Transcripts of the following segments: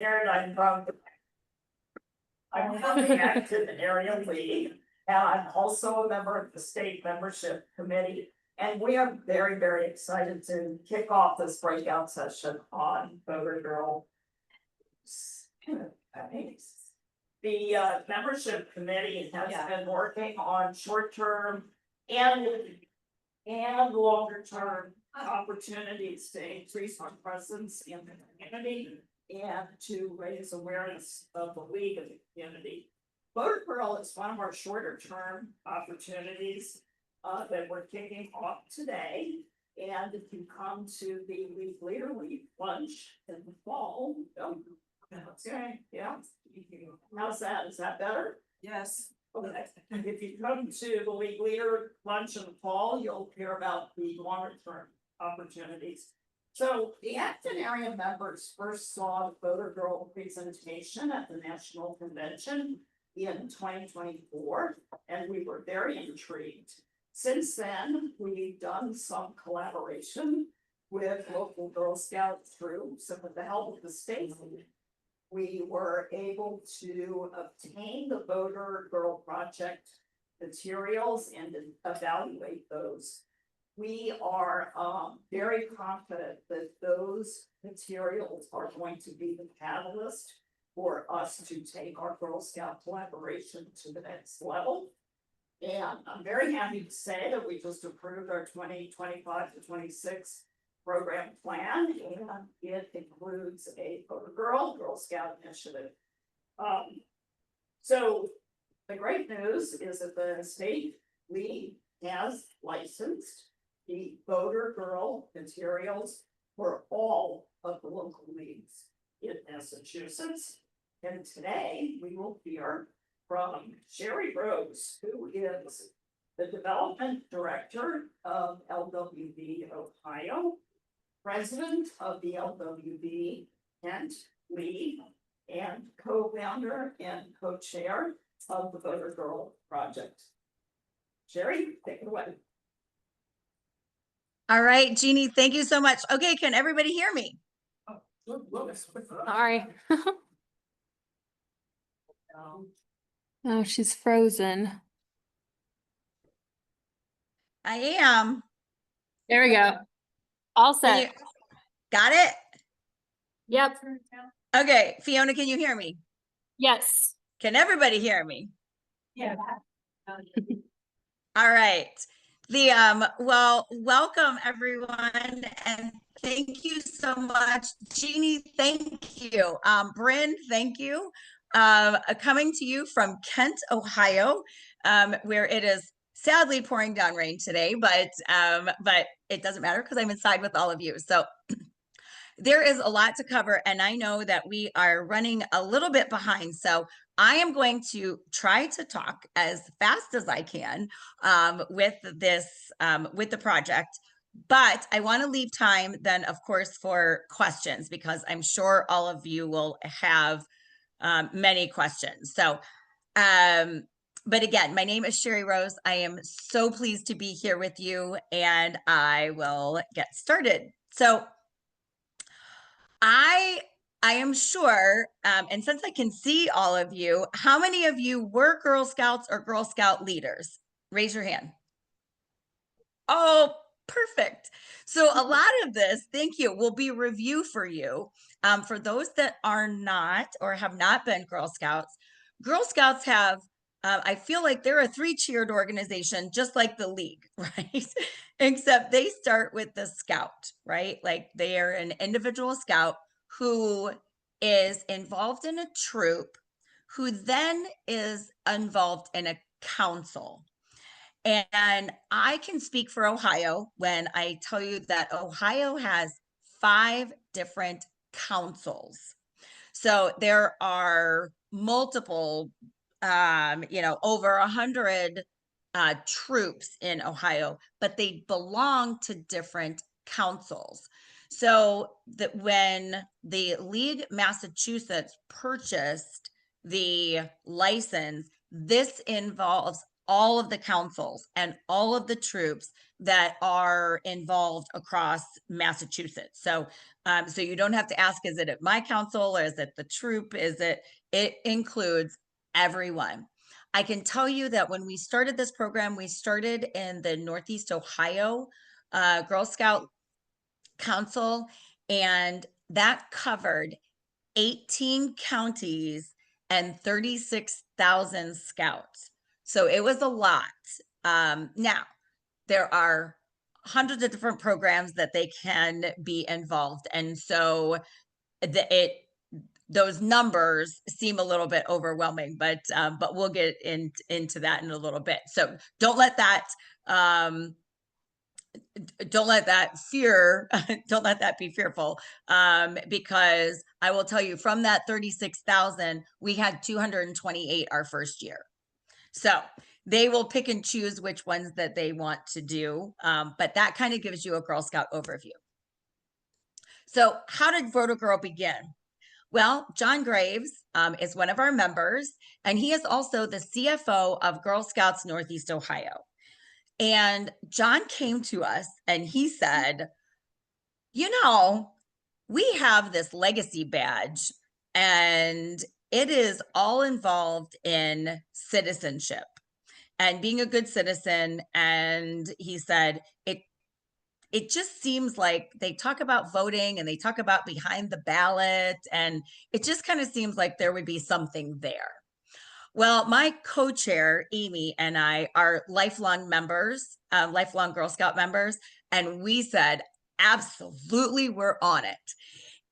Karen, I'm from the Active Area League, and I'm also a member of the state membership committee. And we are very, very excited to kick off this breakout session on voter girl. The membership committee has been working on short-term and longer-term opportunities to increase our presence in the community and to raise awareness of the league in the community. Voter Girl is one of our shorter-term opportunities that we're kicking off today. And if you come to the League Leader League lunch in the fall, okay, yeah. How's that? Is that better? Yes. Okay. If you come to the League Leader lunch in the fall, you'll hear about the longer term opportunities. So the Acton area members first saw the Voter Girl presentation at the National Convention in 2024, and we were very intrigued. Since then, we've done some collaboration with local Girl Scout troops, and with the help of the state, we were able to obtain the Voter Girl Project materials and evaluate those. We are very confident that those materials are going to be the catalyst for us to take our Girl Scout collaboration to the next level. And I'm very happy to say that we just approved our 2025 to 26 program plan, and it includes a Voter Girl Scout initiative. So the great news is that the state league has licensed the Voter Girl materials for all of the local leagues in Massachusetts. And today we will hear from Shari Rose, who is the development director of LWV Ohio, president of the LWV Kent League, and co-founder and co-chair of the Voter Girl Project. Shari, take it away. All right, Jeannie, thank you so much. Okay, can everybody hear me? Sorry. Oh, she's frozen. I am. There we go. All Can set. you- Got it? Yep. Okay, Fiona, can you hear me? Yes. Can everybody hear me? Yeah. All right. Well, welcome everyone, and thank you so much. Jeannie, thank you. Bryn, thank you. Coming to you from Kent, Ohio, where it is sadly pouring down rain today, but it doesn't matter because I'm inside with all of you. So there is a lot to cover, and I know that we are running a little bit behind. So I am going to try to talk as fast as I can with the project. But I want to leave time then, of course, for questions, because I'm sure all of you will have many questions. So, but again, my name is Shari Rose. I am so pleased to be here with you, and I will get started. So I am sure, and since I can see all of you, how many of you were Girl Scouts or Girl Scout leaders? Raise your hand. Oh, perfect. So a lot of this, thank you, will be review for you. For those that are not or have not been Girl Scouts have, I feel like they're a three-tiered organization, just like the league, right? Except they start with the scout, right? Like they are an individual scout who is involved in a troop, who then is involved in a council. And I can speak for Ohio when I tell you that Ohio has 5 different councils. So there are multiple, over 100 troops in Ohio, but they belong to different councils. So that when the League Massachusetts purchased the license, this involves all of the councils and all of the troops that are involved across Massachusetts. So, so you don't have to ask, is it at my council or is it the troop? It includes everyone. I can tell you that when we started this program, we started in the Northeast Ohio Girl Scout Council, and that covered 18 counties and 36,000 scouts. So it was a lot. Now, there are hundreds of different programs that they can be involved. And so those numbers seem a little bit overwhelming, but we'll get into that in a little bit. So don't let that fear, don't let that be fearful, because I will tell you, from that 36,000, we had 228 our first year. So they will pick and choose which ones that they want to do, but that kind of gives you a Girl Scout overview. So how did Voter Girl begin? Well, John Graves is one of our members, and he is also the CFO of Girl Scouts Northeast Ohio. And John came to us and he said, you know, we have this legacy badge and it is all involved in citizenship and being a good citizen. And he said, it just seems like they talk about voting and they talk about behind the ballot, and it just kind of seems like there would be something there. Well, my co-chair, Amy, and I are lifelong members, lifelong Girl Scout members, and we said, absolutely, we're on it.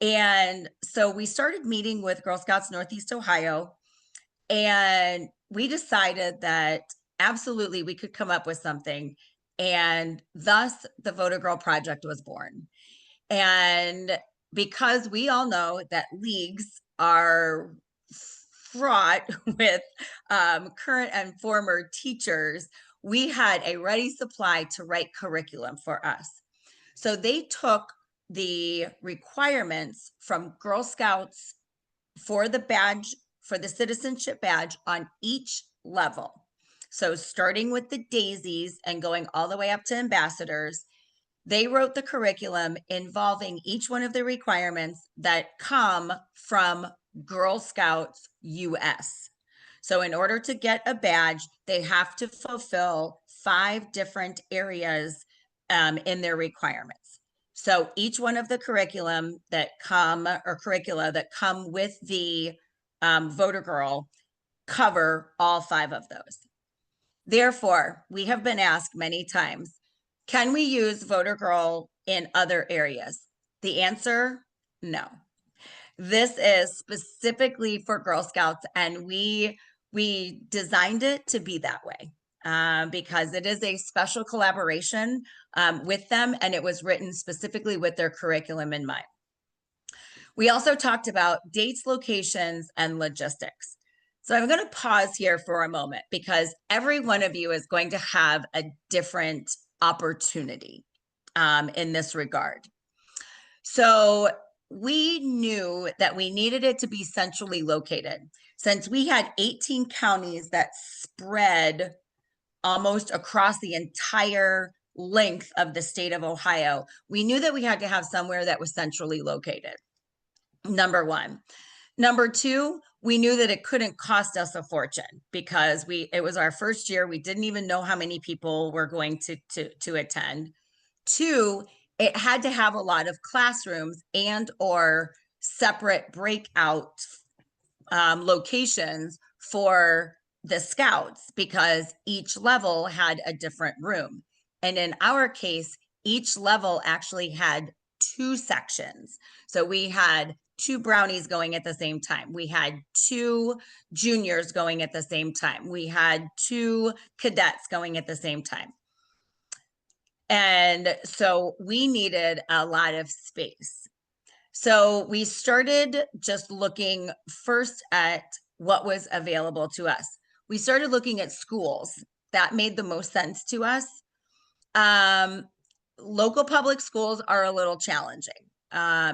And so we started meeting with Girl Scouts Northeast Ohio, and we decided that absolutely we could come up with something. And thus the Voter Girl Project was born. And because we all know that leagues are fraught with current and former teachers, we had a ready supply to write curriculum for us. So they took the requirements from Girl Scouts for the badge, for the citizenship badge on each level. So starting with the daisies and going all the way up to ambassadors, they wrote the curriculum involving each one of the requirements that come from Girl Scouts US. So in order to get a badge, they have to fulfill 5 different areas in their requirements. So each one of the curricula that come with the Voter Girl cover all 5 of those. Therefore, we have been asked many times, can we use Voter Girl in other areas? The answer, no. This is specifically for Girl Scouts, and we designed it to be that way because it is a special collaboration with them, and it was written specifically with their curriculum in mind. We also talked about dates, locations, and logistics. So I'm going to pause here for a moment because every one of you is going to have a different opportunity in this regard. So we knew that we needed it to be centrally located. Since we had 18 counties that spread almost across the entire length of the state of Ohio, we knew that we had to have somewhere that was centrally located. Number one. Number two, we knew that it couldn't cost us a fortune because it was our first year. We didn't even know how many people were going to attend. Two, it had to have a lot of classrooms and or separate breakout locations for the scouts because each level had a different room. And in our case, each level actually had 2 sections. So we had 2 brownies going at the same time. We had 2 juniors going at the same time. We had 2 cadets going at the same time. And so we needed a lot of space. So we started just looking first at what was available to us. We started looking at schools. That made the most sense to us. Local public schools are a little challenging.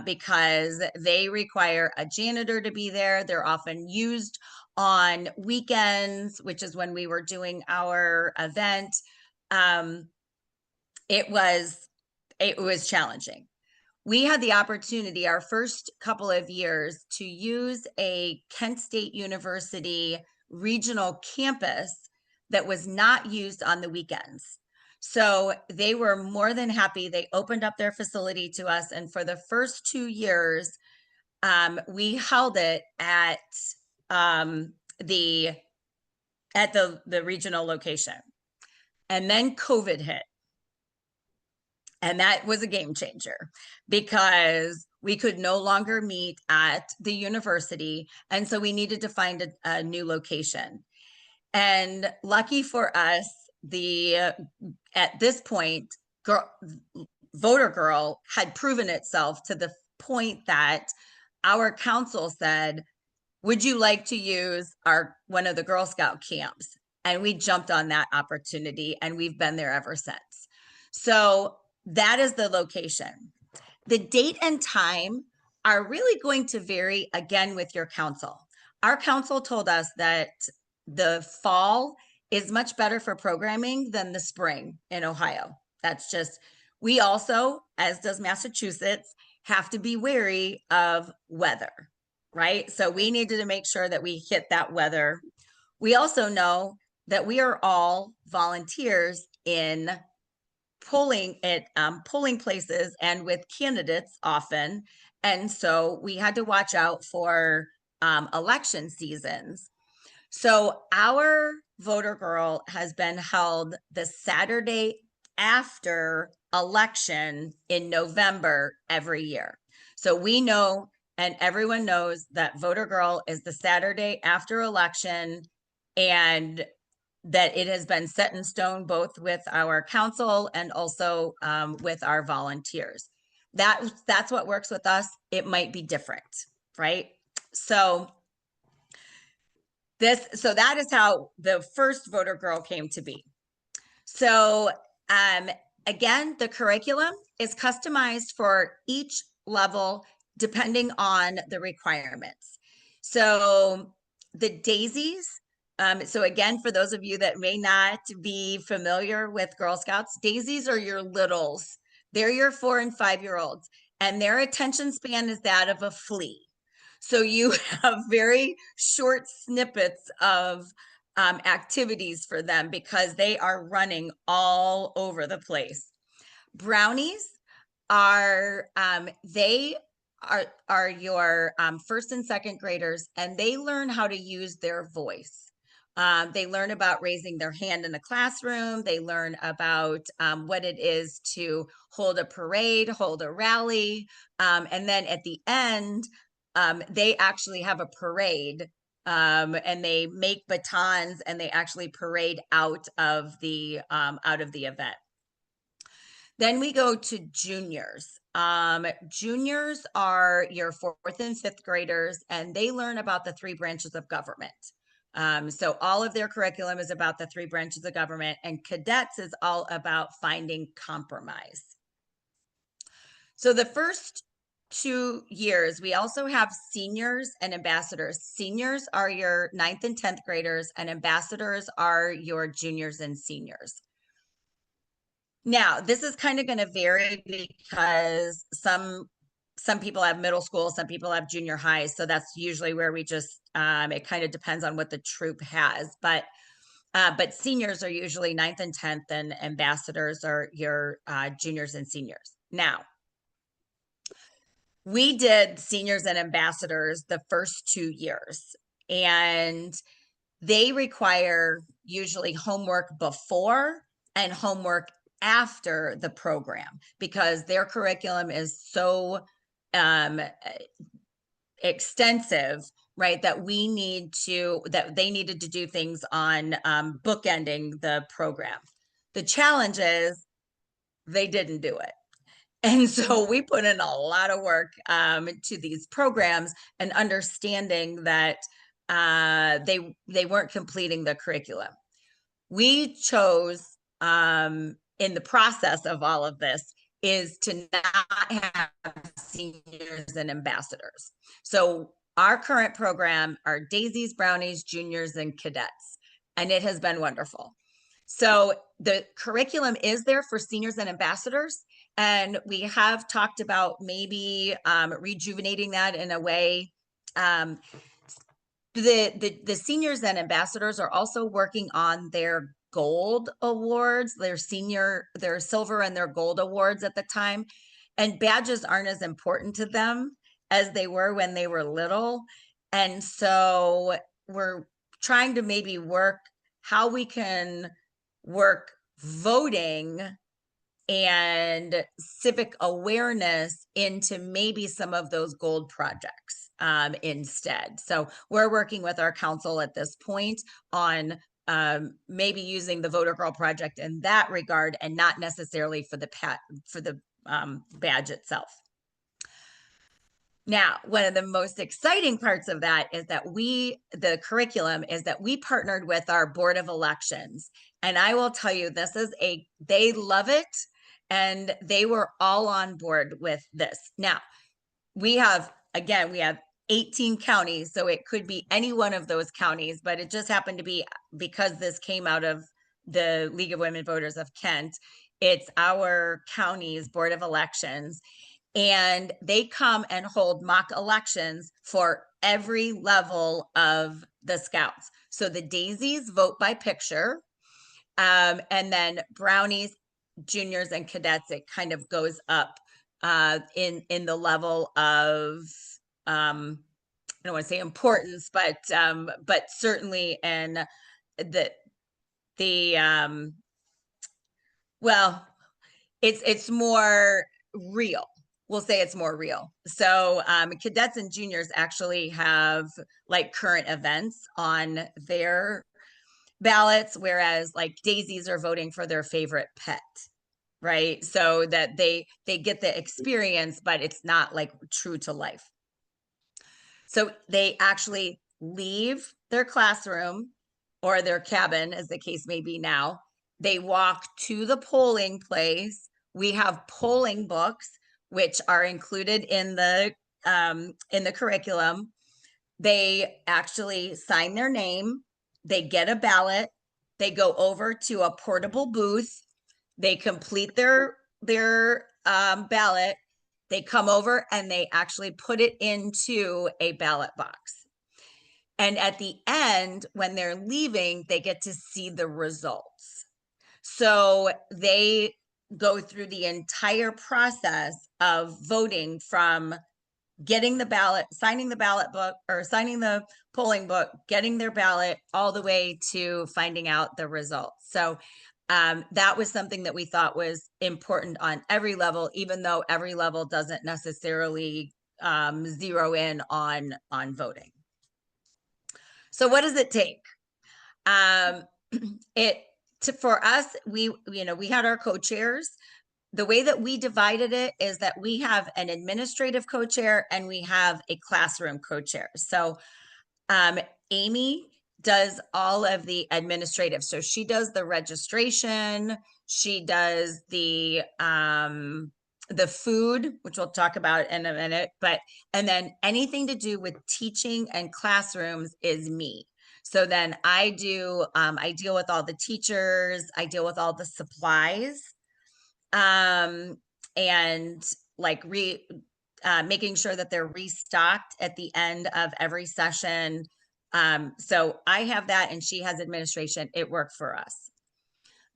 because they require a janitor to be there. They're often used on weekends, which is when we were doing our event. It was challenging. We had the opportunity our first couple of years to use a Kent State University regional campus that was not used on the weekends. So they were more than happy. They opened up their facility to us. And for the first 2 years, we held it at the regional location. And then COVID hit. And that was a game changer because we could no longer meet at the university. And so we needed to find a new location. And lucky for us, at this point, Voter Girl had proven itself to the point that our council said, would you like to use one of the Girl Scout camps? And we jumped on that opportunity and we've been there ever since. So that is the location. The date and time are really going to vary again with your council. Our council told us that the fall is much better for programming than the spring in Ohio. That's just, we also, as does Massachusetts, have to be wary of weather, right? So we needed to make sure that we hit that weather. We also know that we are all volunteers in polling places and with candidates often. And so we had to watch out for election seasons. So our Voter Girl has been held the Saturday after election in November every year. So we know, and everyone knows, that Voter Girl is the Saturday after election, and that it has been set in stone both with our council and also with our volunteers. That's what works with us. It might be different, right? So that is how the first Voter Girl came to be. So again, the curriculum is customized for each level depending on the requirements. So the daisies, so again, for those of you that may not be familiar with Girl Scouts, daisies are your littles. They're your 4 and 5-year-olds, and their attention span is that of a flea. So you have very short snippets of activities for them because they are running all over the place. Brownies are your first and second graders, and they learn how to use their voice. They learn about raising their hand in the classroom. They learn about what it is to hold a parade, hold a rally. And then at the end, they actually have a parade, and they make batons and they actually parade out of the event. Then we go to juniors. Juniors are your 4th and 5th graders, and they learn about the 3 branches of government. So all of their curriculum is about the 3 branches of government, and cadets is all about finding compromise. So the first 2 years, we also have seniors and ambassadors. Seniors are your 9th and 10th graders, and ambassadors are your juniors and seniors. Now, this is kind of going to vary because some people have middle school, some people have junior highs. So that's usually where we just, it kind of depends on what the troop has. But seniors are usually 9th and 10th, and ambassadors are your juniors and seniors. Now, we did seniors and ambassadors the first 2 years, and they require usually homework before and homework after the program because their curriculum is so extensive, right, that they needed to do things on bookending the program. The challenge is they didn't do it. And so we put in a lot of work to these programs and understanding that they weren't completing the curriculum. We chose in the process of all of this is to not have seniors and ambassadors. So our current program are daisies, brownies, juniors, and cadets, and it has been wonderful. So the curriculum is there for seniors and ambassadors, and we have talked about maybe rejuvenating that in a way. The seniors and ambassadors are also working on their gold awards, their silver and their gold awards at the time. And badges aren't as important to them as they were when they were little. And so we're trying to maybe work how we can work voting and civic awareness into maybe some of those gold projects instead. So we're working with our council at this point on maybe using the Voter Girl Project in that regard, and not necessarily for the badge itself. Now, one of the most exciting parts of that is that the curriculum is that we partnered with our Board of Elections. And I will tell you, they love it. And they were all on board with this. Now, we have 18 counties, so it could be any one of those counties, but it just happened to be, because this came out of the League of Women Voters of Kent, it's our county's Board of Elections. And they come and hold mock elections for every level of the Scouts. So the daisies vote by picture, and then brownies, juniors, and cadets, it kind of goes up in the level of I don't want to say importance, but certainly in well, it's more real. We'll say it's more real. So cadets and juniors actually have like current events on their ballots, whereas like daisies are voting for their favorite pet, right? So that they get the experience, but it's not like true to life. So they actually leave their classroom or their cabin, as the case may be now. They walk to the polling place. We have polling books, which are included in the curriculum. They actually sign their name. They get a ballot. They go over to a portable booth. They complete their ballot. They come over and they actually put it into a ballot box. And at the end, when they're leaving, they get to see the results. So they go through the entire process of voting, from getting the ballot, signing the ballot book, or signing the polling book, getting their ballot, all the way to finding out the results. So that was something that we thought was important on every level, even though every level doesn't necessarily zero in on voting. So what does it take? For us, we had our co-chairs. The way that we divided it is that we have an administrative co-chair and we have a classroom co-chair. So Amy does all of the administrative. So she does the registration, she does the food, which we'll talk about in a minute, and then anything to do with teaching and classrooms is me. So then I deal with all the teachers, I deal with all the supplies, and like making sure that they're restocked at the end of every session. So I have that and she has administration. It worked for us.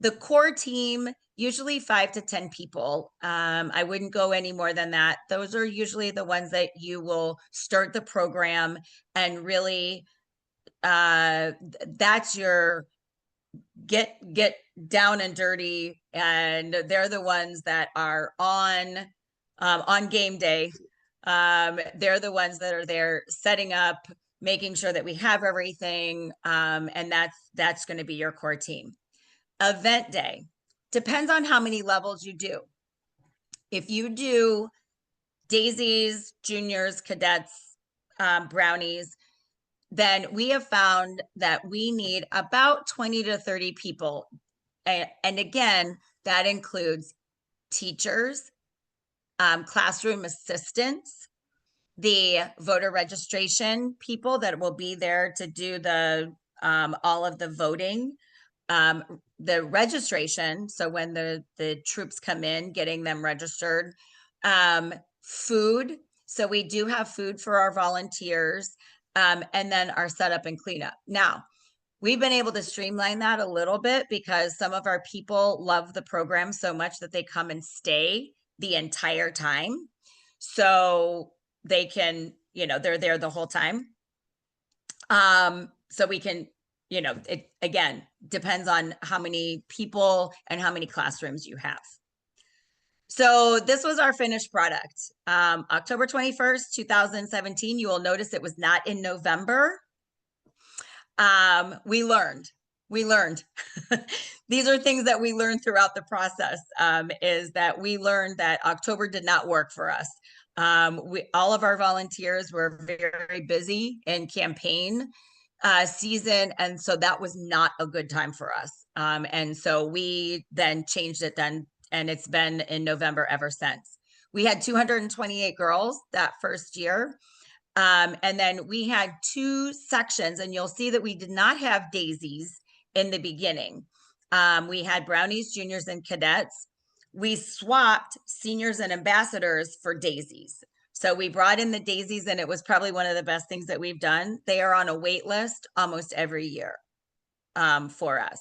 The core team, usually 5 to 10 people. I wouldn't go any more than that. Those are usually the ones that you will start the program, and really that's your get down and dirty, and they're the ones that are on game day. They're the ones that are there setting up, making sure that we have everything, and that's going to be your core team. Event day depends on how many levels you do. If you do daisies, juniors, cadets, brownies, then we have found that we need about 20 to 30 people. And again, that includes teachers classroom assistants, the voter registration people that will be there to do the all of the voting, the registration. So when the troops come in, getting them registered, food. So we do have food for our volunteers, and then our setup and cleanup. Now, we've been able to streamline that a little bit because some of our people love the program so much that they come and stay the entire time. So they can, they're there the whole time. So we can, it again depends on how many people and how many classrooms you have. So this was our finished product. October 21st, 2017. You will notice it was not in November. We learned. These are things that we learned throughout the process, is that we learned that October did not work for us. All of our volunteers were very busy in campaign season, and so that was not a good time for us. And so we then changed it then, and it's been in November ever since. We had 228 girls that first year. And then we had 2 sections, and you'll see that we did not have daisies in the beginning. We had brownies, juniors, and cadets. We swapped seniors and ambassadors for daisies. So we brought in the daisies, and it was probably one of the best things that we've done. They are on a wait list almost every year for us.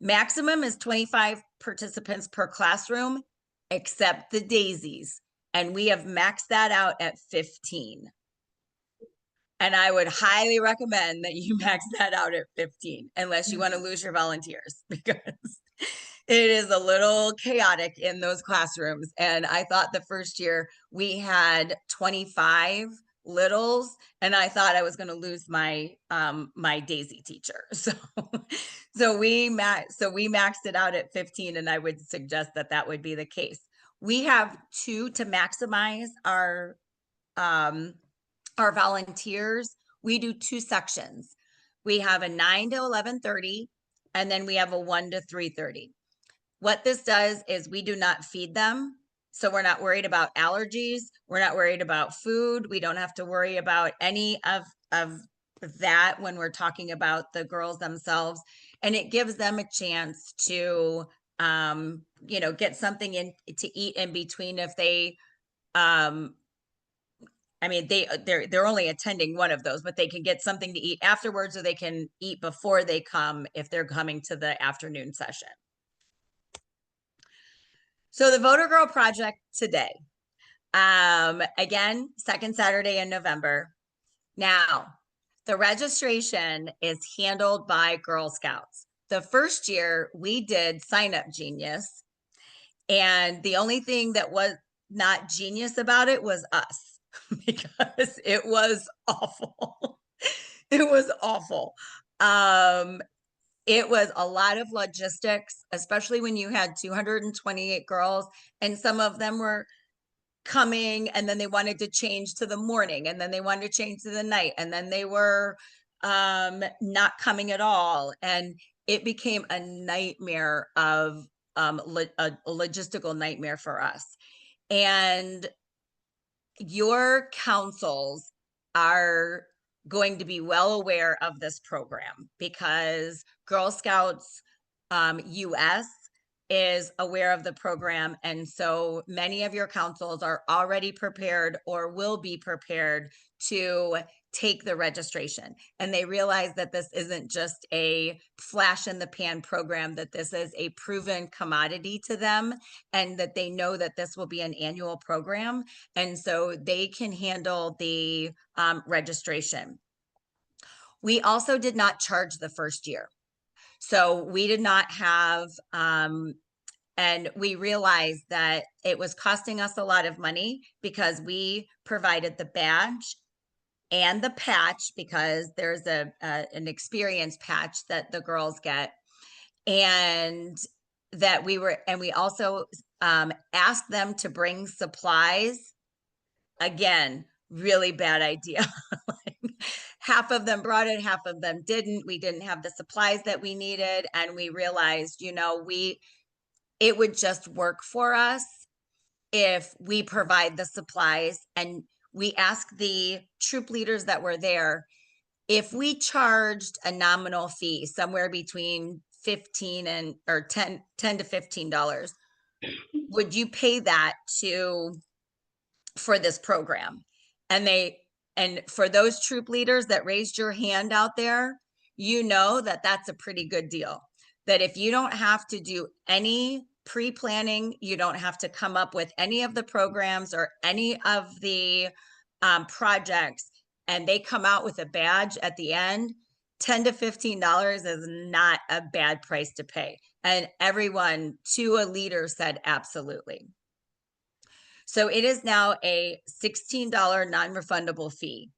Maximum is 25 participants per classroom, except the daisies. And we have maxed that out at 15. And I would highly recommend that you max that out at 15, unless you want to lose your volunteers, because it is a little chaotic in those classrooms. And I thought the first year we had 25 littles, and I thought I was going to lose my my Daisy teacher. So we maxed it out at 15, and I would suggest that that would be the case. We have 2 to maximize our volunteers. We do 2 sections. We have a 9 to 11:30, and then we have a 1 to 3:30. What this does is we do not feed them. So we're not worried about allergies. We're not worried about food. We don't have to worry about any of that when we're talking about the girls themselves. And it gives them a chance to, get something in to eat in between if they, they're only attending one of those, but they can get something to eat afterwards, or they can eat before they come if they're coming to the afternoon session. So the Voter Girl Project today, again, second Saturday in November. Now, the registration is handled by Girl Scouts. The first year we did Sign Up Genius, and the only thing that was not genius about it was us. Because it was awful. It was awful. It was a lot of logistics, especially when you had 228 girls, and some of them were coming, and then they wanted to change to the morning, and then they wanted to change to the night, and then they were not coming at all. And it became a nightmare of a logistical nightmare for us. And your councils are going to be well aware of this program, because Girl Scouts US is aware of the program. And so many of your councils are already prepared or will be prepared to take the registration. And they realize that this isn't just a flash in the pan program, that this is a proven commodity to them, and that they know that this will be an annual program. And so they can handle the registration. We also did not charge the first year. So we did not have, and we realized that it was costing us a lot of money, because we provided the badge and the patch, because there's an experience patch that the girls get. And that we also asked them to bring supplies. Again, really bad idea. Half of them brought it, half of them didn't. We didn't have the supplies that we needed. And we realized, it would just work for us if we provide the supplies, and we ask the troop leaders that were there, if we charged a nominal fee somewhere between 15 and or 10 to $15, would you pay that for this program? And for those troop leaders that raised your hand out there, you know that that's a pretty good deal. That if you don't have to do any pre-planning, you don't have to come up with any of the programs or any of the projects, and they come out with a badge at the end, $10 to $15 is not a bad price to pay. And everyone to a leader said absolutely. So it is now a $16 non-refundable fee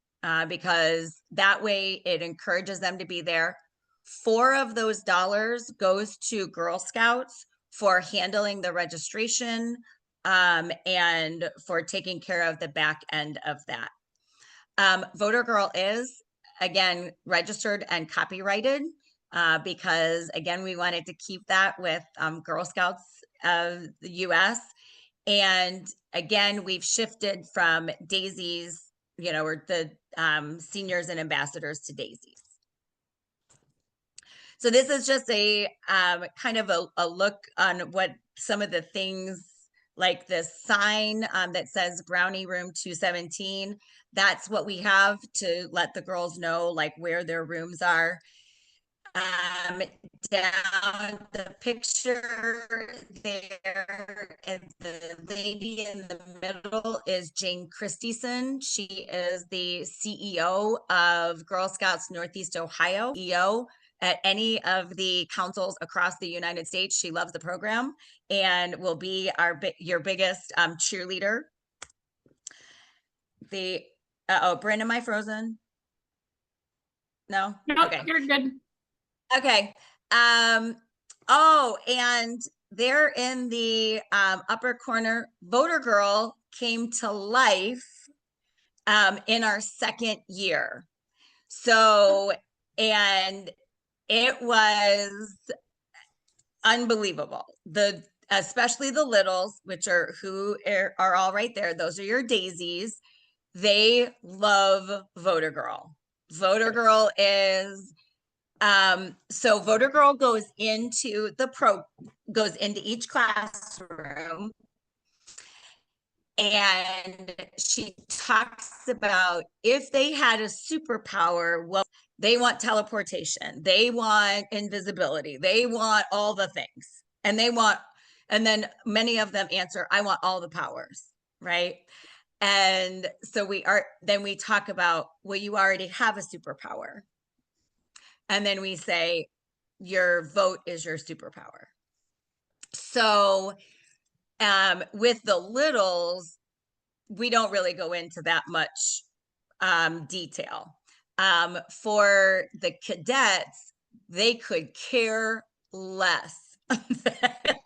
because that way it encourages them to be there. 4 of those dollars goes to Girl Scouts for handling the registration and for taking care of the back end of that. Voter Girl is, again, registered and copyrighted because, again, we wanted to keep that with Girl Scouts of the US. And again, we've shifted from daisies, or the seniors and ambassadors to daisies. So this is just a kind of a look on what some of the things, like this sign that says Brownie Room 217. That's what we have to let the girls know like where their rooms are. Down the picture there, and the lady in the middle is Jane Christensen. She is the CEO of Girl Scouts Northeast Ohio, CEO at any of the councils across the United States. She loves the program and will be your biggest cheerleader. Bryn, am I frozen? No? No, Okay. you're good. Okay. And there in the upper corner, Voter Girl came to life in our second year. So, and it was unbelievable. Especially the littles, which are are all right there. Those are your daisies. They love Voter Girl. Voter Girl is so Voter Girl goes into each classroom, and she talks about if they had a superpower, well, they want teleportation, they want invisibility, they want all the things, and then many of them answer, I want all the powers, right? And so we talk about, well, you already have a superpower. And then we say, your vote is your superpower. So with the littles, we don't really go into that much detail. For the cadets, they could care less that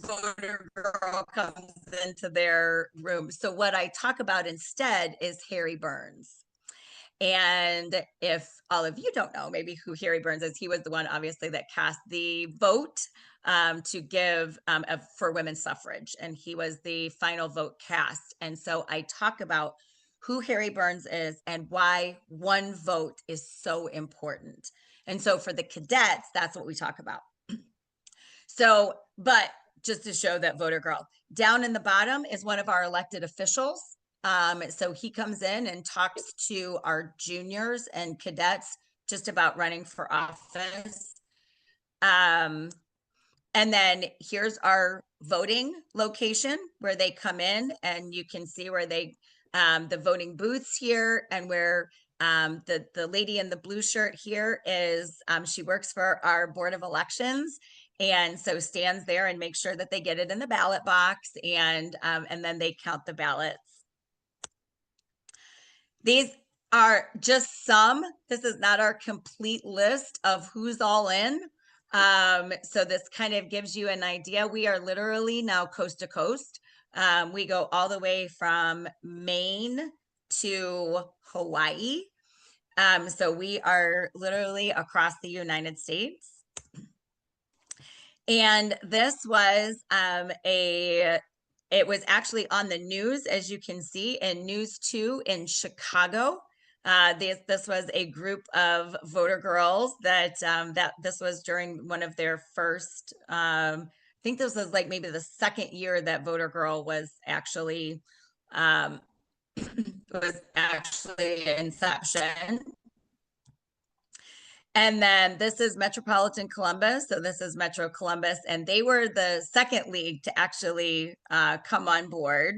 Voter Girl comes into their room. So what I talk about instead is Harry Burns. And if all of you don't know maybe who Harry Burns is, he was the one obviously that cast the vote to give for women's suffrage, and he was the final vote cast. And so I talk about who Harry Burns is and why one vote is so important. And so for the cadets, that's what we talk about. So, but just to show that Voter Girl, down in the bottom is one of our elected officials. So he comes in and talks to our juniors and cadets just about running for office. And then here's our voting location where they come in, and you can see where the voting booths here, and where the lady in the blue shirt here is, she works for our Board of Elections. And so stands there and makes sure that they get it in the ballot box, and then they count the ballots. These are just some. This is not our complete list of who's all in. So this kind of gives you an idea. We are literally now coast to coast. We go all the way from Maine to Hawaii. So we are literally across the United States. And this was it was actually on the news, as you can see, in News 2 in Chicago. This was a group of voter girls that this was during one of their first, I think this was like maybe the second year that Voter Girl was actually inception. And then this is Metropolitan Columbus. So this is Metro Columbus, and they were the second league to actually come on board.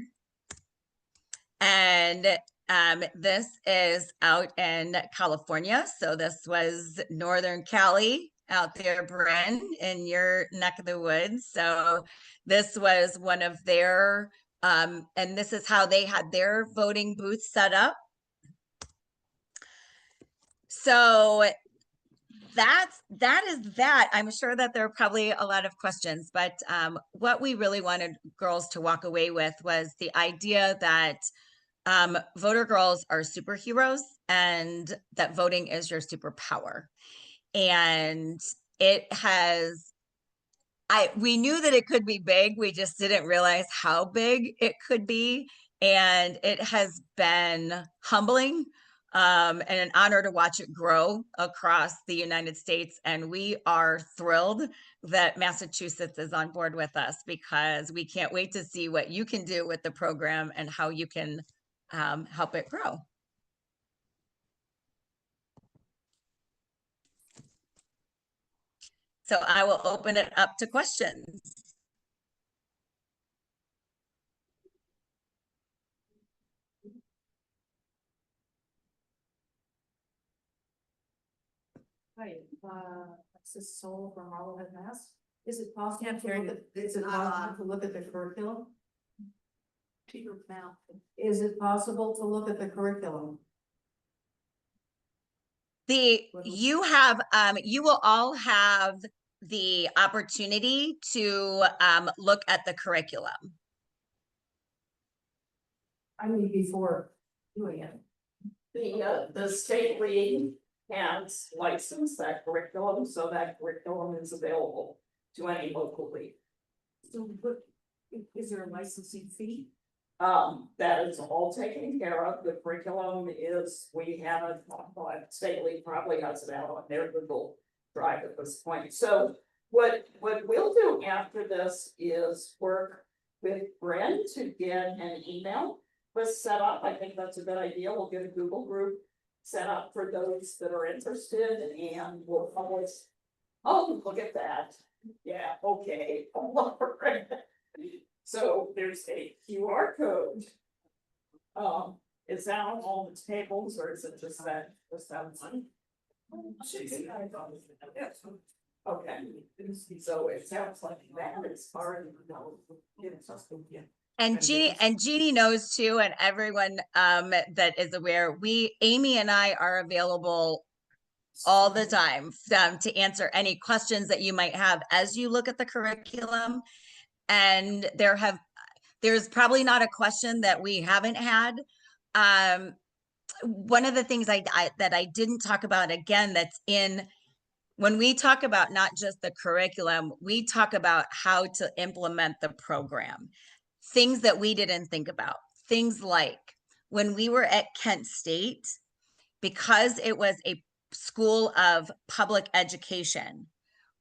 And this is out in California. So this was Northern Cali out there, Bryn, in your neck of the woods. So this was one of their, and this is how they had their voting booths set up. So that is that. I'm sure that there are probably a lot of questions, but what we really wanted girls to walk away with was the idea that voter girls are superheroes and that voting is your superpower. And we knew that it could be big. We just didn't realize how big it could be. And it has been humbling and an honor to watch it grow across the United States. And we are thrilled that Massachusetts is on board with us, because we can't wait to see what you can do with the program and how you can help it grow. So I will open it up to questions. Hi, this is Sol from Marblehead, Mass. Is it possible Can't to hear look you. at, is it possible to look at the curriculum? To your mouth. Is it possible to look at the curriculum? You will all have the opportunity to look at the curriculum. I mean, before doing it. The state league has licensed that curriculum, so that curriculum is available to any local league. So what, is there a licensing fee? That is all taken care of. The curriculum is, we have a, state league probably has it out on their Google Drive at this point. So what we'll do after this is work with Bryn to get an email list set up. I think that's a good idea. We'll get a Google group set up for those that are interested, and we'll publish. Oh, look at that. Yeah, okay. So there's a QR code. Is that on all the tables, or is it just that one? Okay, so it sounds like that is part of the. And Jeannie knows too, and everyone that is aware, Amy and I are available all the time to answer any questions that you might have as you look at the curriculum. And there's probably not a question that we haven't had. One of the things that I didn't talk about, again, that's when we talk about not just the curriculum, we talk about how to implement the program. Things that we didn't think about, things like when we were at Kent State, because it was a school of public education,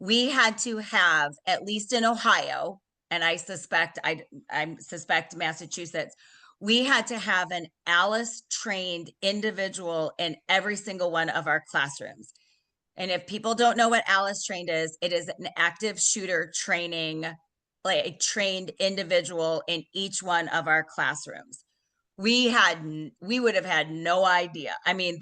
we had to have, at least in Ohio, and I suspect Massachusetts, we had to have an ALICE trained individual in every single one of our classrooms. And if people don't know what ALICE trained is, it is an active shooter training, like a trained individual in each one of our classrooms. We would have had no idea. I mean,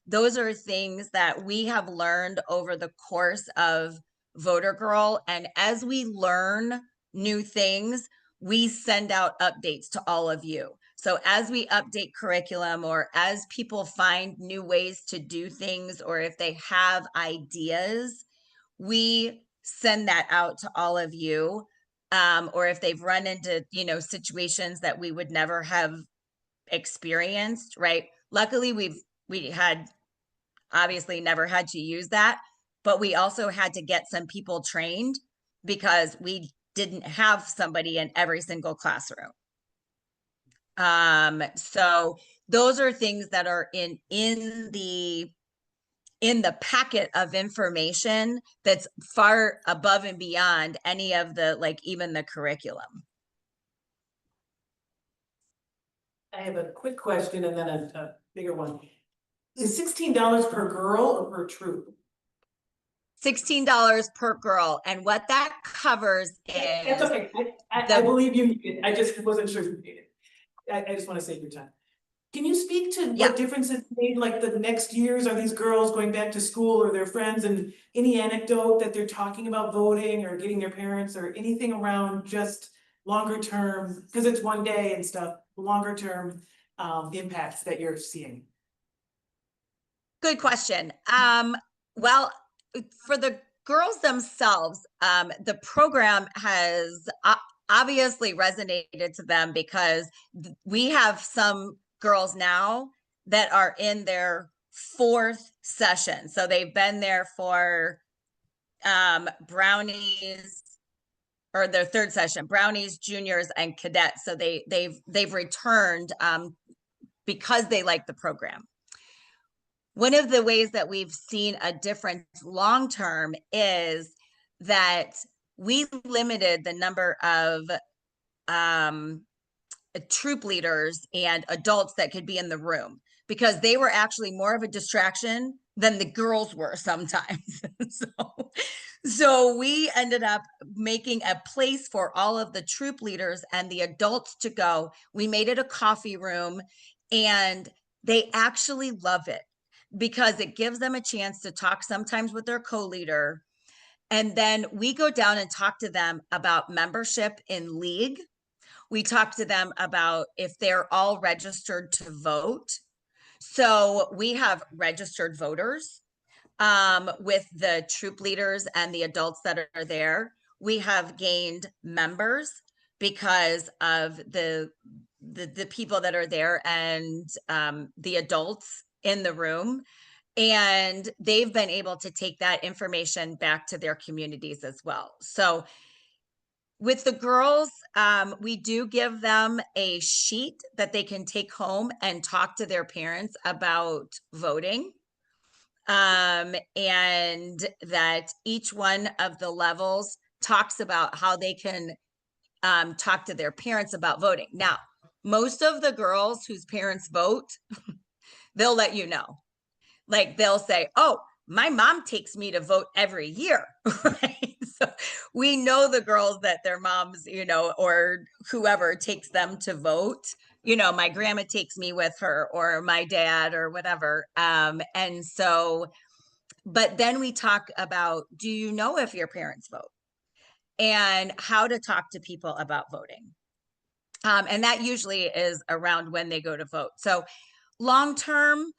those are things that we have learned over the course of Voter Girl. And as we learn new things, we send out updates to all of you. So as we update curriculum, or as people find new ways to do things, or if they have ideas, we send that out to all of you. Or if they've run into, situations that we would never have experienced, right? Luckily, we had obviously never had to use that, but we also had to get some people trained because we didn't have somebody in every single classroom. So those are things that are in the packet of information that's far above and beyond any of the, like, even the curriculum. I have a quick question and then a bigger one. Is $16 per girl or per troop? $16 per girl, and what that covers That's is okay, I the- believe you need it, I just wasn't sure you needed it. I just wanna save your time. Can you speak to Yeah. what difference it's made, like the next years, are these girls going back to school or their friends, and any anecdote that they're talking about voting or getting their parents or anything around just longer term, cause it's one day and stuff, longer term impacts that you're seeing? Good question. Well, for the girls themselves, the program has obviously resonated to them because we have some girls now that are in their 4th session. So they've been there for brownies, or their 3rd session, brownies, juniors, and cadets. So they've returned because they like the program. One of the ways that we've seen a difference long-term is that we limited the number of troop leaders and adults that could be in the room, because they were actually more of a distraction than the girls were sometimes. So we ended up making a place for all of the troop leaders and the adults to go. We made it a coffee room, and they actually love it because it gives them a chance to talk sometimes with their co-leader. And then we go down and talk to them about membership in league. We talk to them about if they're all registered to vote. So we have registered voters with the troop leaders and the adults that are there. We have gained members because of the people that are there and the adults in the room. And they've been able to take that information back to their communities as well. So with the girls, we do give them a sheet that they can take home and talk to their parents about voting. And that each one of the levels talks about how they can talk to their parents about voting. Now, most of the girls whose parents vote, they'll let you know. Like they'll say, oh, my mom takes me to vote every year, right? So we know the girls that their moms, or whoever takes them to vote. My grandma takes me with her, or my dad, or whatever. And so, but then we talk about, do you know if your parents vote? And how to talk to people about voting. And that usually is around when they go to vote. So long term,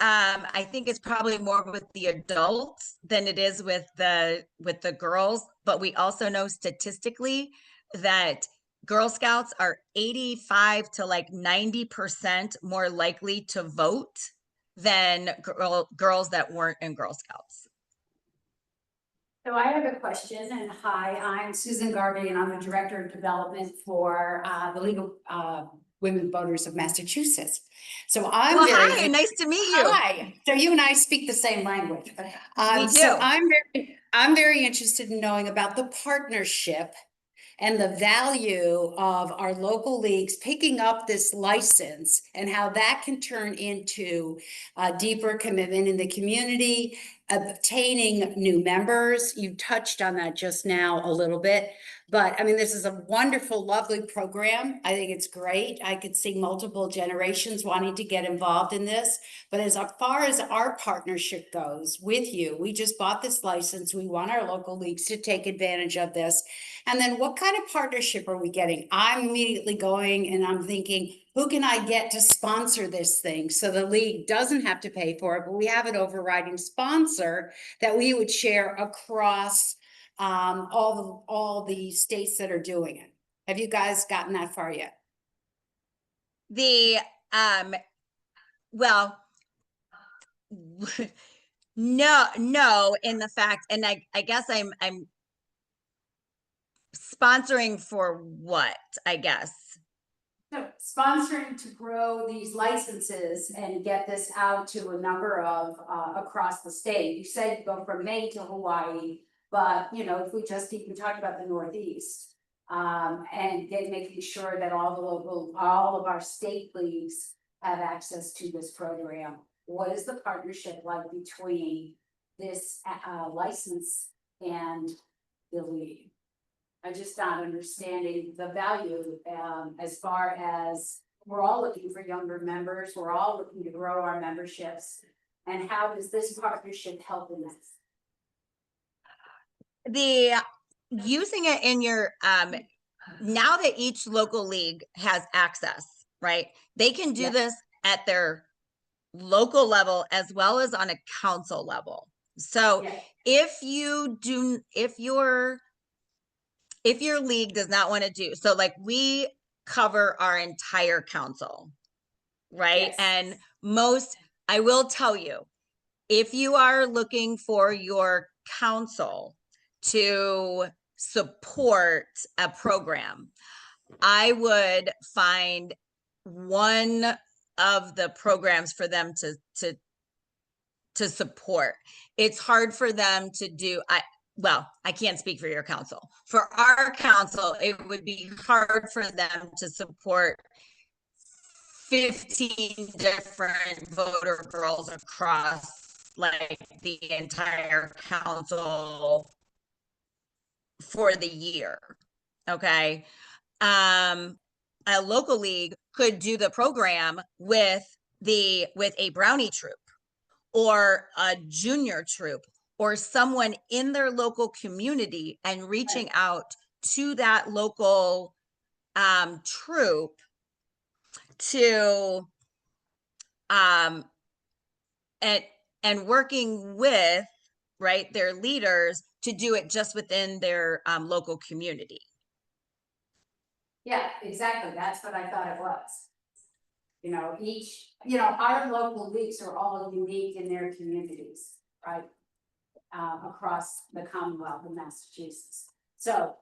I think it's probably more with the adults than it is with the girls. But we also know statistically that Girl Scouts are 85 to like 90% more likely to vote than girls that weren't in Girl Scouts. So I have a question, and hi, I'm Susan Garvey, and I'm the Director of Development for the League of Women Voters of Massachusetts. So I'm Well, very hi, nice to meet you. Hi. So you and I speak the same language. We So do. I'm very interested in knowing about the partnership and the value of our local leagues picking up this license and how that can turn into a deeper commitment in the community, obtaining new members. You touched on that just now a little bit, but I mean, this is a wonderful, lovely program. I think it's great. I could see multiple generations wanting to get involved in this. But as far as our partnership goes with you, we just bought this license. We want our local leagues to take advantage of this. And then what kind of partnership are we getting? I'm immediately going and I'm thinking, who can I get to sponsor this thing? So the league doesn't have to pay for it, but we have an overriding sponsor that we would share across all the states that are doing it. Have you guys gotten that far yet? Well, no, in the fact, and I guess I'm sponsoring for what, I guess? So sponsoring to grow these licenses and get this out to a number of, across the state. You said you go from Maine to Hawaii, but, you know, if we just even talk about the Northeast. And making sure that all of our state leagues have access to this program. What is the partnership like between this, license and the league? I'm just not understanding the value, as far as we're all looking for younger members, we're all looking to grow our memberships. And how does this partnership help in this? The using it in your now that each local league has access, right? They can do Yeah. this at their local level as well as on a council level. So Yeah. if your league does not want to do, so like we cover our entire council, right? Yes. And I will tell you, if you are looking for your council to support a program, I would find one of the programs for them to support. It's hard for them to do. I can't speak for your council. For our council, it would be hard for them to support 15 different voter girls across like the entire council for the year. Okay. A local league could do the program with a brownie troop or a junior troop or someone in their local community and reaching out to that local troop to and working with their leaders to do it just within their local community. Yeah, exactly. That's what I thought it was. You know, our local leagues are all unique in their communities, right? Across the Commonwealth of Massachusetts. So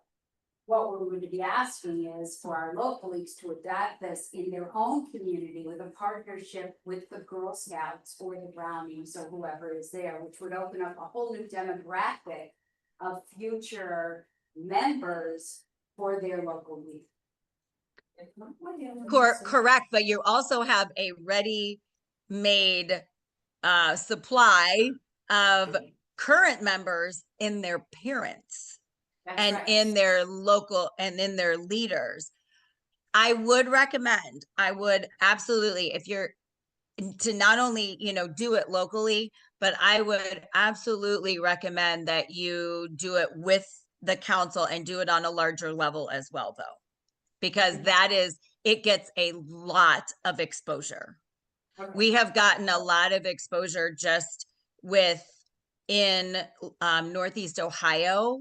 what we're going to be asking is for our local leagues to adapt this in their own community with a partnership with the Girl Scouts or the Brownies or whoever is there, which would open up a whole new demographic of future members for their local league. Correct, but you also have a ready-made supply of current members in their parents. That's and right. in their local and in their leaders. I would absolutely, if you're to not only, do it locally, but I would absolutely recommend that you do it with the council and do it on a larger level as well, though, because it gets a lot of exposure. Okay. We have gotten a lot of exposure just in Northeast Ohio.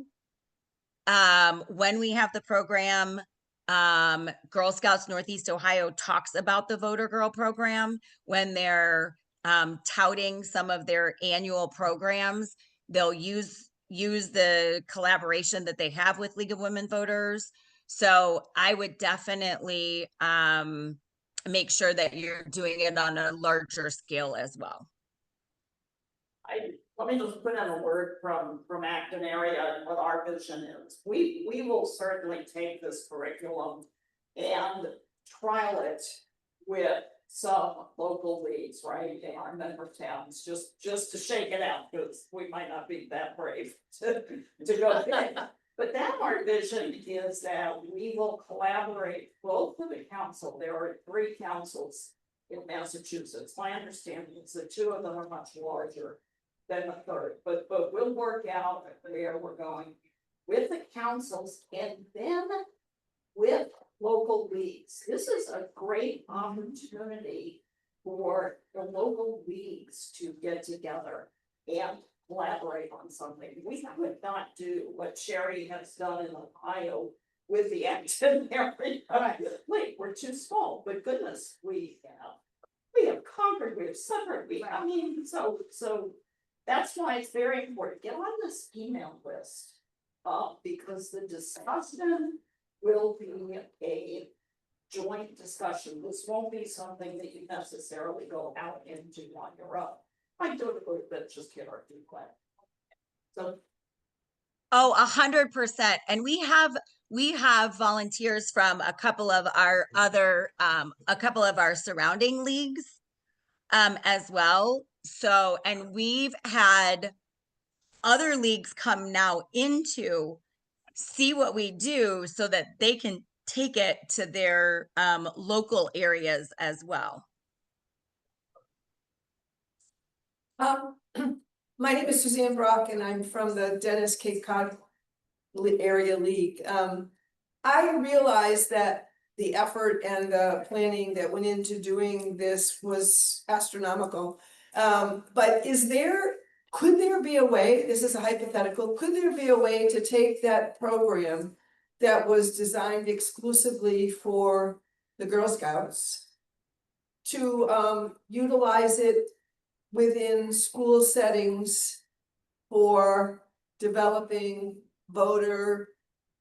When we have the program, Girl Scouts Northeast Ohio talks about the Voter Girl program when they're touting some of their annual programs. They'll use the collaboration that they have with League of Women Voters. So I would definitely make sure that you're doing it on a larger scale as well. Let me just put in a word from Acton area and what our vision is. We will certainly take this curriculum and trial it with some local leagues, right, in our member towns, just to shake it out, because we might not be that brave to go there. But then our vision is that we will collaborate both with the council. There are 3 councils in Massachusetts. My understanding is that 2 of them are much larger than the 3rd, but we'll work out where we're going with the councils and then with local leagues. This is a great opportunity for the local leagues to get together and collaborate on something. We could not do what Shari has done in Ohio with the Acton area. Wait, we're too small, but goodness, we have Concord, we have Suffolk, so that's why it's very important. Get on this email list because the discussion will be a joint discussion. This won't be something that you necessarily go out into on your own. I do a group that just get our feedback. So Oh, 100%. And we have volunteers from a couple of our other a couple of our surrounding leagues as well. So, and we've had other leagues come now into see what we do so that they can take it to their local areas as well. My name is Suzanne Brock and I'm from the Dennis Cape Cod Area League. I realized that the effort and the planning that went into doing this was astronomical. But could there be a way, this is a hypothetical, could there be a way to take that program that was designed exclusively for the Girl Scouts to utilize it within school settings for developing voter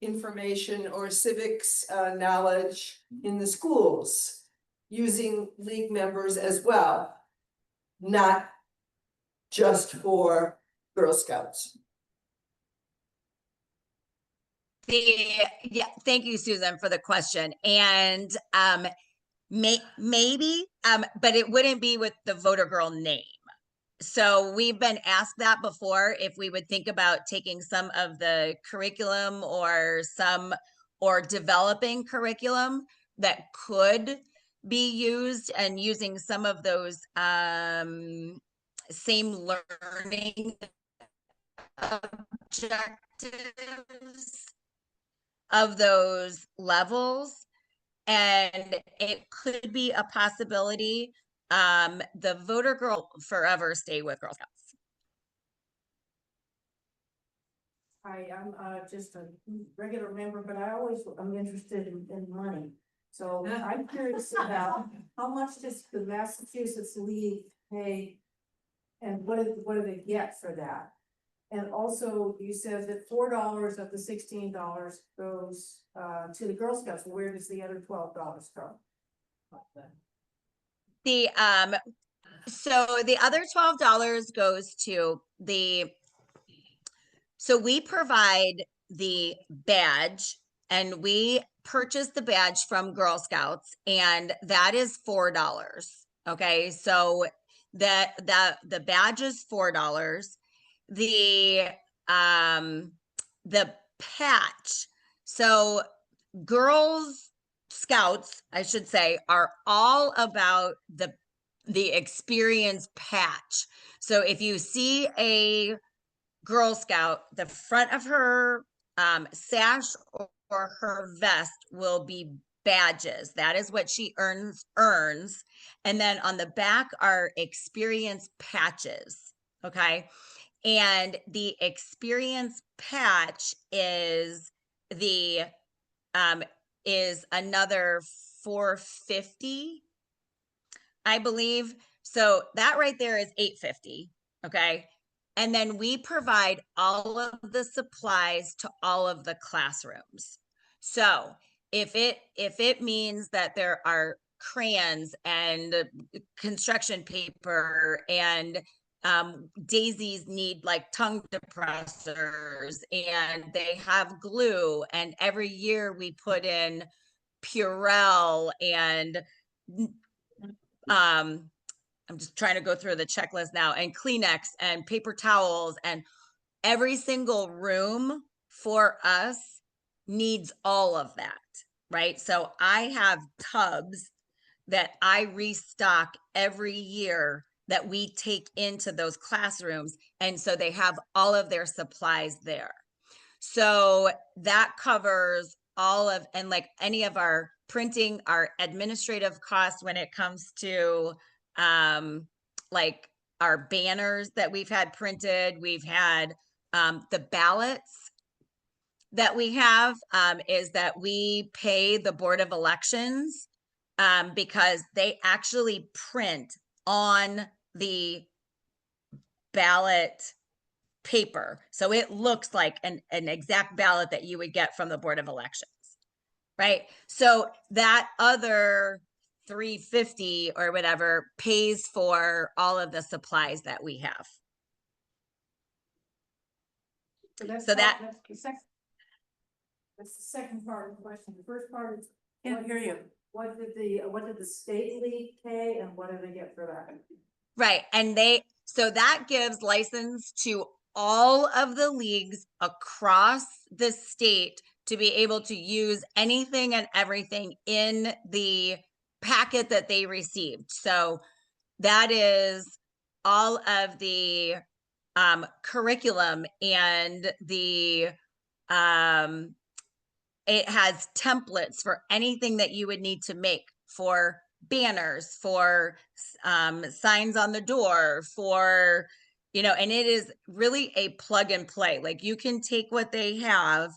information or civics knowledge in the schools, using league members as well, not just for Girl Scouts? Yeah, thank you, Susan, for the question. And maybe, but it wouldn't be with the voter girl name. So we've been asked that before, if we would think about taking some of the curriculum or developing curriculum that could be used and using some of those same learning objectives of those levels. And it could be a possibility. The voter girl forever stay with Girl Scouts. I am just a regular member, but I'm interested in money. So I'm curious about how much does the Massachusetts League pay? And what do they get for that? And also, you said that $4 of the $16 goes to the Girl Scouts. Where does the other $12 go? So the other $12 goes to so we provide the badge and we purchase the badge from Girl Scouts, and that is $4. Okay, so the badge is $4. The patch, so Girls Scouts, I should say, are all about the experience patch. So if you see a Girl Scout, the front of her sash or her vest will be badges. That is what she earns. And then on the back are experience patches. Okay. And the experience patch is another $450, I believe. So that right there is $850. Okay. And then we provide all of the supplies to all of the classrooms. So if it means that there are crayons and construction paper and daisies need like tongue depressors and they have glue, and every year we put in Purell and I'm just trying to go through the checklist now, and Kleenex and paper towels, and every single room for us needs all of that, right? So I have tubs that I restock every year that we take into those classrooms. And so they have all of their supplies there. So that covers all of, and like any of our printing, our administrative costs when it comes to like our banners that we've had printed. We've had the ballots that we have is that we pay the Board of Elections because they actually print on the ballot paper. So it looks like an exact ballot that you would get from the Board of Elections, right? So that other $350 or whatever pays for all of the supplies that we have. So that, That's the second part of the question. The first part is. Can't hear you. What did the state league pay and what do they get for that? right, and so that gives license to all of the leagues across the state to be able to use anything and everything in the packet that they received. So that is all of the curriculum and the it has templates for anything that you would need to make for banners, for signs on the door, for, and it is really a plug and play. Like you can take what they have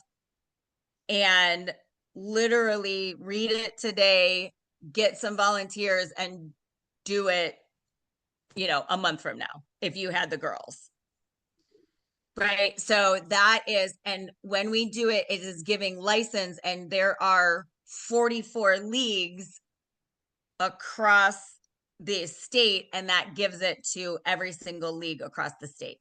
and literally read it today, get some volunteers and do it, a month from now, if you had the girls. Right. So that is, and when we do it, it is giving license, and there are 44 leagues across the state, and that gives it to every single league across the state.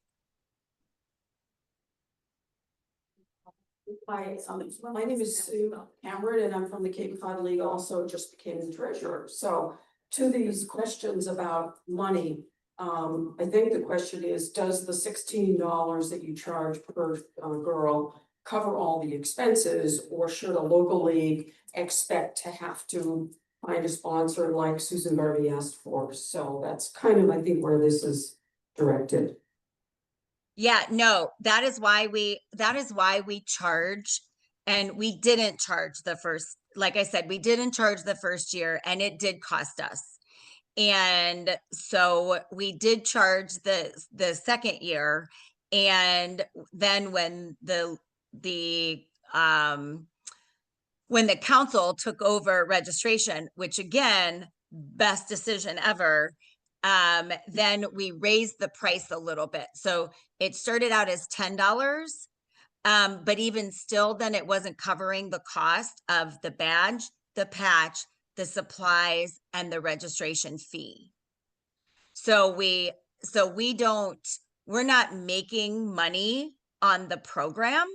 Hi, my name is Sue Cameron and I'm from the Cape Cod League, also just became the treasurer. So to these questions about money, I think the question is, does the $16 that you charge per girl cover all the expenses, or should a local league expect to have to find a sponsor like Susan Garvey asked for? So that's kind of, I think, where this is directed. Yeah, no, that is why we charge, and we didn't charge the first, like I said, we didn't charge the first year, and it did cost us. And so we did charge the second year, and then when the council took over registration, which again, best decision ever, then we raised the price a little bit. So it started out as $10, but even still, then it wasn't covering the cost of the badge, the patch, the supplies, and the registration fee. So we're not making money on the program,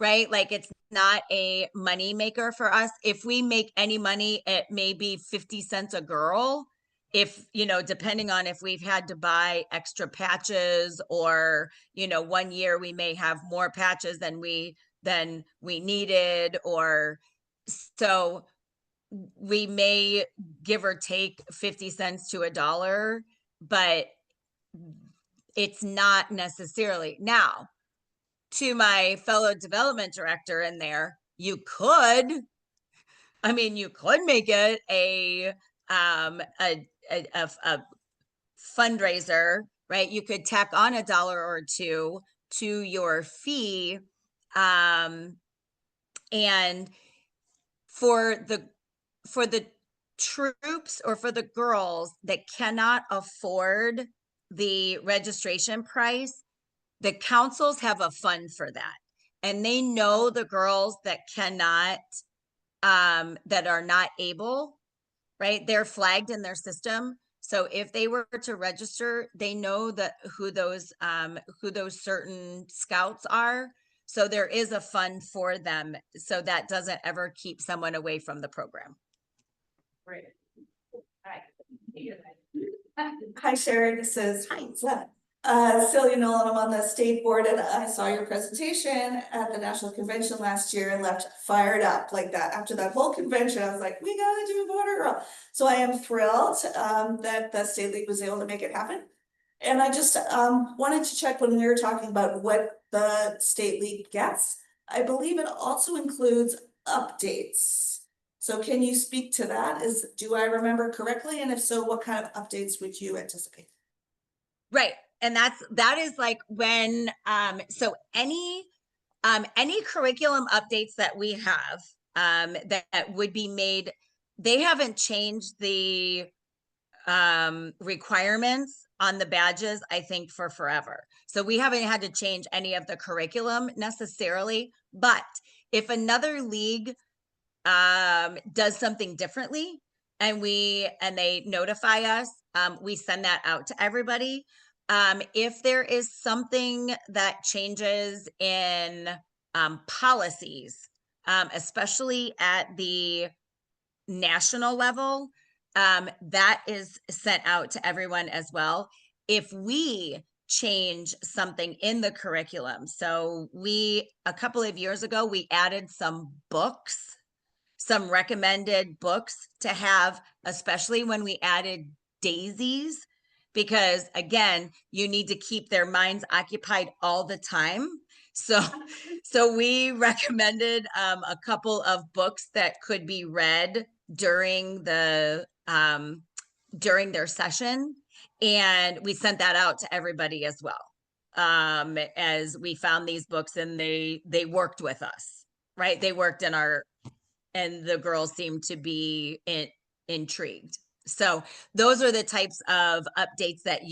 right? Like it's not a money maker for us. If we make any money, it may be 50 cents a girl. If, depending on if we've had to buy extra patches, or, 1 year we may have more patches than we needed, or so we may give or take 50 cents to $1, but it's not necessarily. Now, to my fellow development director in there, you could make it a fundraiser, right? You could tack on $1 or $2 to your fee. And for the troops, or for the girls that cannot afford the registration price, the councils have a fund for that. And they know the girls that cannot, that are not able, right? They're flagged in their system. So if they were to register, they know that who those certain scouts are. So there is a fund for them. So that doesn't ever keep someone away from the program. Great. Hi, Shari, this is Hi. Celia Nolan. I'm on the state board, and I saw your presentation at the national convention last year and left fired up like that. After that whole convention, I was like, we gotta do Border Girl. So I am thrilled that the state league was able to make it happen. And I just wanted to check, when we were talking about what the state league gets, I believe it also includes updates. So can you speak to that? Do I remember correctly? And if so, what kind of updates would you anticipate? Right. And that is like when, so any curriculum updates that we have, that would be made, they haven't changed the requirements on the badges, I think, for forever. So we haven't had to change any of the curriculum necessarily, but if another league does something differently and they notify us, we send that out to everybody. If there is something that changes in policies, especially at the national level, that is sent out to everyone as well. If we change something in the curriculum, so a couple of years ago, we added some books, some recommended books to have, especially when we added daisies, because again, you need to keep their minds occupied all the time. So we recommended a couple of books that could be read during their session, and we sent that out to everybody as well. As we found these books and they worked with us, right? They worked and the girls seemed to be intrigued. So those are the types of updates that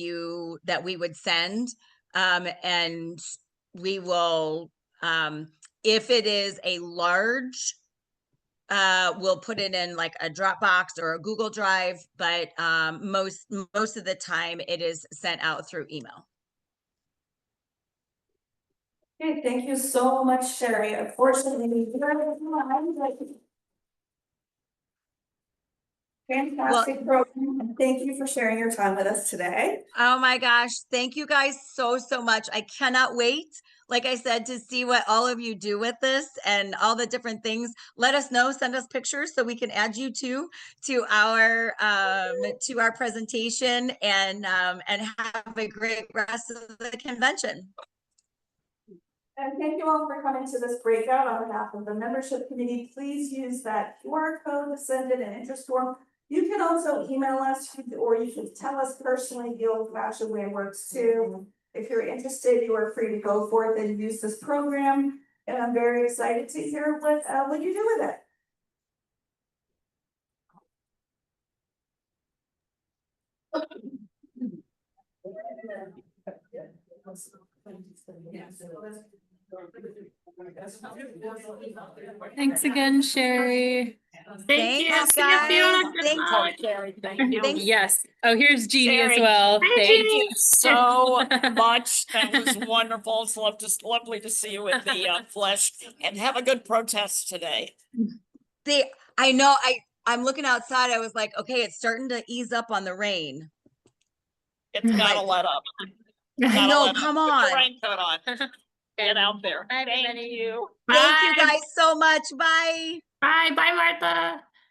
we would send. And we will, if it is a large, we'll put it in like a Dropbox or a Google Drive, but most of the time it is sent out through email. Okay, thank you so much, Shari. Unfortunately, we do have time, but fantastic program, and thank you for sharing your time with us today. Oh my gosh, thank you guys so much. I cannot wait, like I said, to see what all of you do with this and all the different things. Let us know, send us pictures so we can add you to our presentation, and have a great rest of the convention. And thank you all for coming to this breakout on behalf of the membership committee. Please use that QR code to send in an interest form. You can also email us, or you can tell us personally. The old-fashioned way works too. If you're interested, you are free to go forth and use this program. And I'm very excited to hear what you do with it. Thanks again, Sherry. Thank you, Thanks, guys. Thank you. Thanks. Yes. Oh, here's Jeannie as Sherry, well. Thank you so much. That was wonderful. It's lovely to see you in the flesh, and have a good protest today. I know, I'm looking outside. I was like, okay, it's starting to ease up on the rain. It's gotta let up. I know, come on. Put your raincoat on. Get out there. Bye, Thank everybody. you. Thank you guys so much. Bye. Bye, Martha.